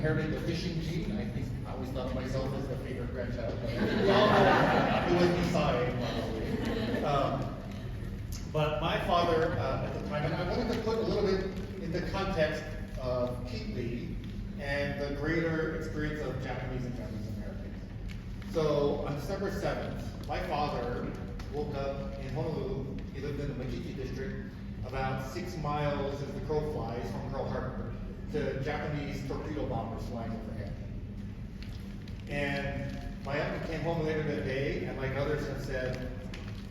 inherited the fishing gene. I think I always thought of myself as the favorite grandchild. It was beside, probably. But my father at the time, and I wanted to put a little bit in the context of Keetley and the greater experience of Japanese and Japanese Americans. So on December 7th, my father woke up in Honolulu. He lived in the Makiki district, about 6 miles as the crow flies from Pearl Harbor, to Japanese torpedo bombers flying overhead. And my uncle came home later that day, and like others have said,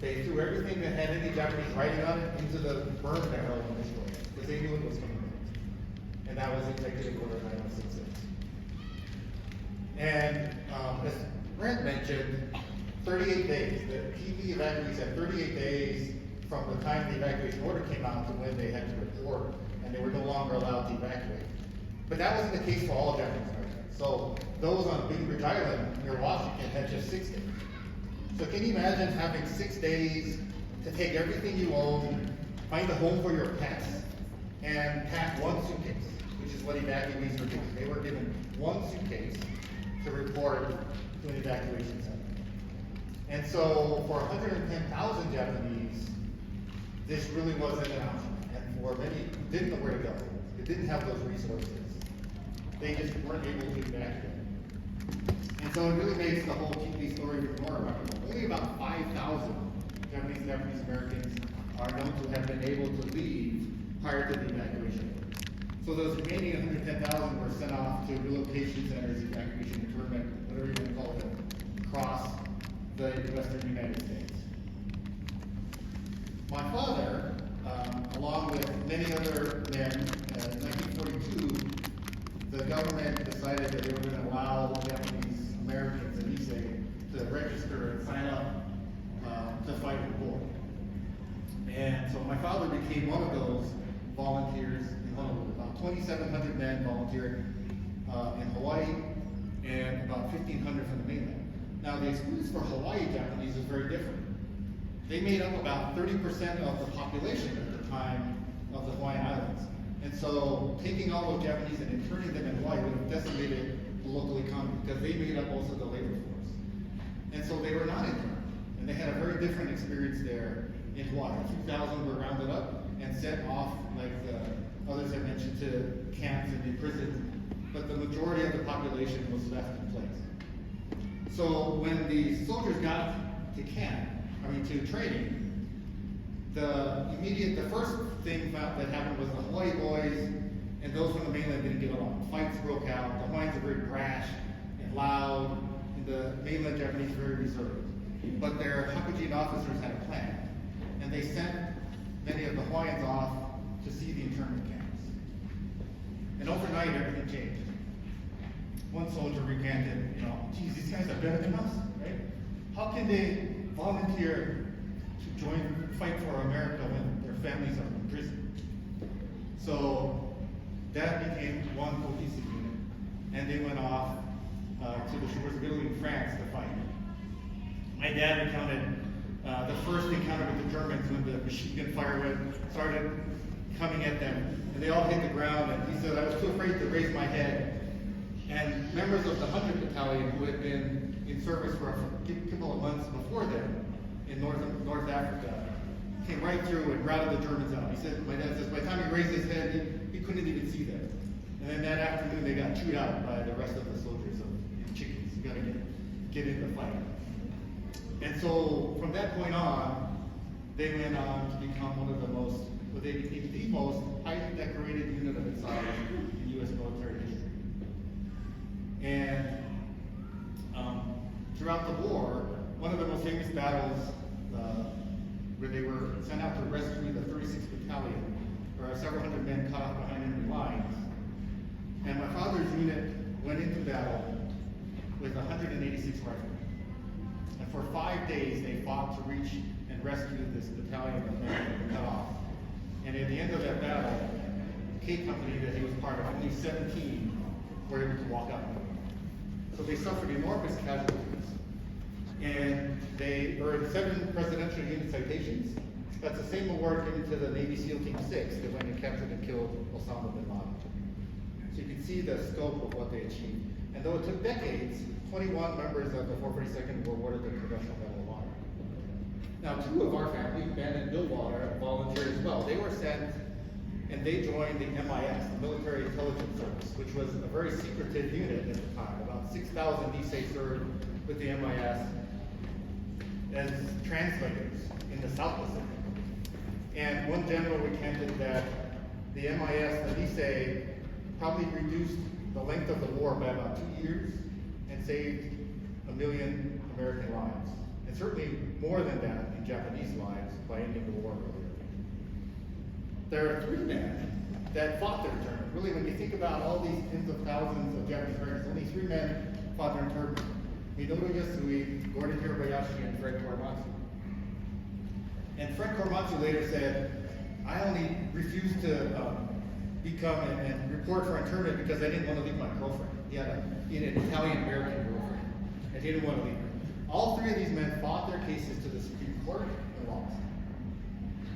they threw everything that had any Japanese writing on it into the burn barrel and destroyed it, because they knew it was coming in. And that was Executive Order 9066. And as Brent mentioned, 38 days. The Keetley evacuees had 38 days from the time the evacuation order came out to when they had to report, and they were no longer allowed to evacuate. But that wasn't the case for all Japanese Americans. So those on Big Ridge Island near Washington had just 6 days. So can you imagine having 6 days to take everything you own, find a home for your pets, and pack one suitcase, which is what evacuees were given. They were given one suitcase to report to an evacuation center. And so for 110,000 Japanese, this really wasn't an option. And for many who didn't know where to go, who didn't have those resources, they just weren't able to evacuate. And so it really makes the whole Keetley story even more remarkable. Only about 5,000 Japanese Americans are known to have been able to leave prior to the evacuation. So those remaining 110,000 were sent off to relocation centers, evacuation, internment, whatever you want to call them, across the western United States. My father, along with many other men, in 1942, the government decided that they were going to allow Japanese Americans, and he said, to register and sign up to fight the war. And so my father became one of those volunteers in Honolulu. About 2,700 men volunteered in Hawaii, and about 1,500 from the mainland. Now the experience for Hawaii Japanese is very different. They made up about 30% of the population at the time of the Hawaiian Islands. And so taking all those Japanese and interning them in Hawaii would have decimated the local economy, because they made up most of the labor force. And so they were not interned. And they had a very different experience there in Hawaii. A few thousand were rounded up and sent off, like others have mentioned, to camps and imprisoned. But the majority of the population was left in place. So when the soldiers got to to training, the first thing that happened was the Hawaii boys and those from the mainland didn't get along. Fights broke out. The Hawaiians were very brash and loud, and the mainland Japanese were very reserved. But their Hakujin officers had a plan, and they sent many of the Hawaiians off to see the internment camps. And overnight, everything changed. One soldier recanted, geez, these guys are better than us, right? How can they volunteer to fight for America when their families are in prison? So that became one cohesive unit, and they went off to the shores of Italy and France to fight. My dad recounted the first encounter with the Germans when the machine gun fire started coming at them, and they all hit the ground, and he said, I was too afraid to raise my head. And members of the 100th Battalion, who had been in service for a couple of months before them in North Africa, came right through and routed the Germans out. He said, my dad says, by the time he raised his head, he couldn't even see them. And then that afternoon, they got chewed out by the rest of the soldiers of chickens. You gotta get in the fight. And so from that point on, they went on to become one of the most, well, they became the most highly decorated unit of its size in U.S. military history. And throughout the war, one of the most famous battles where they were sent out to rescue the 36th Battalion, where several hundred men caught off behind enemy lines. And my father's unit went into battle with 186 riflemen. And for 5 days, they fought to reach and rescue this battalion that had been cut off. And at the end of that battle, the K Company that he was part of, only 17 were able to walk out. So they suffered enormous casualties. And they earned 7 Presidential Unit citations. That's the same award given to the Navy SEAL Team 6 that went and captured and killed Osama bin Laden. So So you can see the scope of what they achieved. And though it took decades, 21 members of the 442nd were awarded the Congressional Medal of Honor. Now, 2 of our family, Ben and Bill Wada, volunteered as well. They were sent and they joined the MIS, the Military Intelligence Service, which was a very secretive unit at the time. About 6,000 Nisei served with the MIS as translators in the South Pacific. And one general recanted that the MIS, the Nisei, probably reduced the length of the war by about 2 years and saved 1 million American lives. And certainly more than that in Japanese lives by ending the war earlier. There are 3 men that fought their internment. Really, when you think about all these tens of thousands of Japanese Americans, only 3 men fought their internment. Minoru Yasui, Gordon Hirabayashi, and Fred Korematsu. And Fred Korematsu later said, I only refused to become and report for internment because I didn't want to leave my girlfriend. He had an Italian-American girlfriend, and he didn't want to leave her. All 3 of these men fought their cases to the Supreme Court and lost.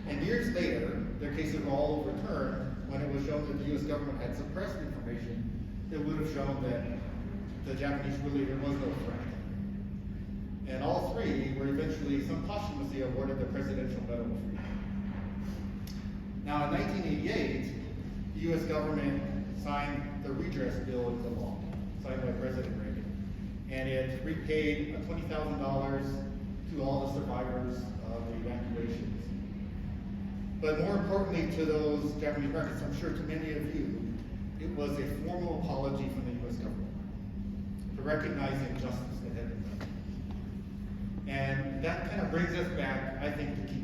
And years later, their cases were all overturned when it was shown that the U.S. government had suppressed information that would have shown that the Japanese really, there was no threat. And all 3 were eventually, some posthumously, awarded the Presidential Medal of Freedom. Now, in 1988, the U.S. government signed the redress bill into law, signed by President Reagan. And it repaid $20,000 to all the survivors of the evacuations. But more importantly to those Japanese Americans, I'm sure to many of you, it was a formal apology from the U.S. government for recognizing injustice that had been done. And that kind of brings us back, I think, to Keetley.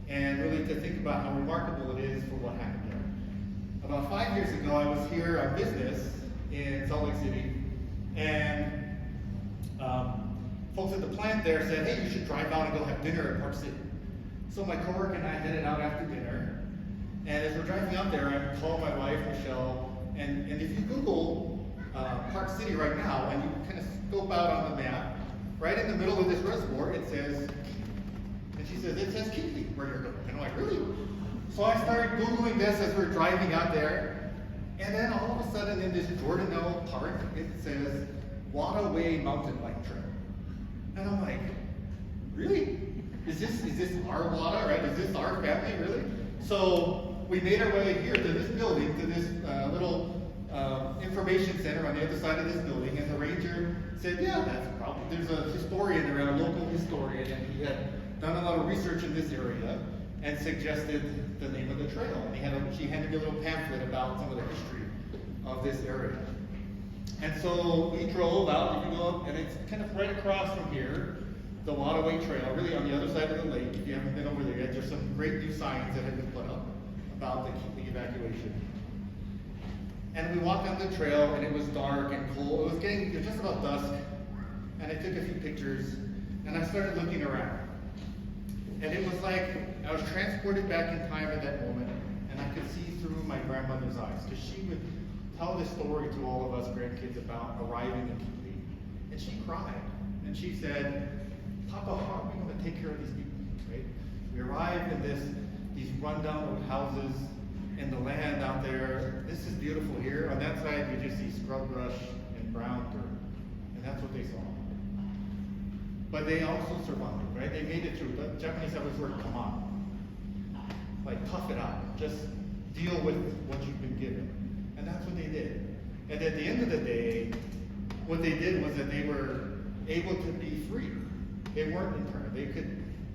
And really to think about how remarkable it is for what happened there. About 5 years ago, I was here on business in Salt Lake City, and folks at the plant there said, hey, you should drive out and go have dinner at Park City. So my coworker and I headed out after dinner, and as we're driving out there, I called my wife, Michelle, and if you Google Park City right now, and you kind of scope out on the map, right in the middle of this reservoir, it says, and she says, it says Keetley, where you're going. And I'm like, really? So I started Googling this as we're driving out there, and then all of a sudden in this Jordanelle Park, it says, Wada Way Mountain Bike Trail. And I'm like, really? Is this our Wada, right? Is this our family, really? So we made our way here to this building, to this little information center on the other side of this building, and the ranger said, yeah, that's probably, there's a historian there, a local historian, and he had done a lot of research in this area and suggested the name of the trail. And she handed me a little pamphlet about some of the history of this area. And so we drove out, you can go up, and it's kind of right across from here, the Wada Way Trail, really on the other side of the lake. If you haven't been over there yet, there's some great new signs that have been put up about the Keetley evacuation. And we walked down the trail, and it was dark and cold. It was just about dusk, and I took a few pictures, and I started looking around. And it was like I was transported back in time at that moment, and I could see through my grandmother's eyes, because she would tell this story to all of us grandkids about arriving in Keetley. And she cried, and she said, Papa, how are we going to take care of these people, right? We arrived in these rundown old houses in the land out there. This is beautiful here. On that side, you just see scrub brush and brown dirt, and that's what they saw. But they also survived, right? They made it through. The Japanese have this word, come on. Like, tough it out. Just deal with what you've been given. And that's what they did. And at the end of the day, what they did was that they were able to be free. They weren't interned.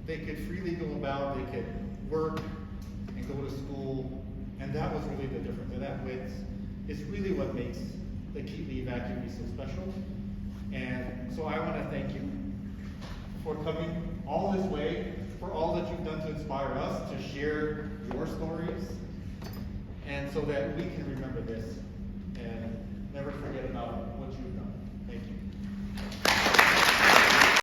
They could freely go about, they could work and go to school, and that was really the difference. And that is really what makes the Keetley evacuee so special. And so I want to thank you for coming all this way, for all that you've done to inspire us, to share your stories, and so that we can remember this and never forget about what you've done. Thank you.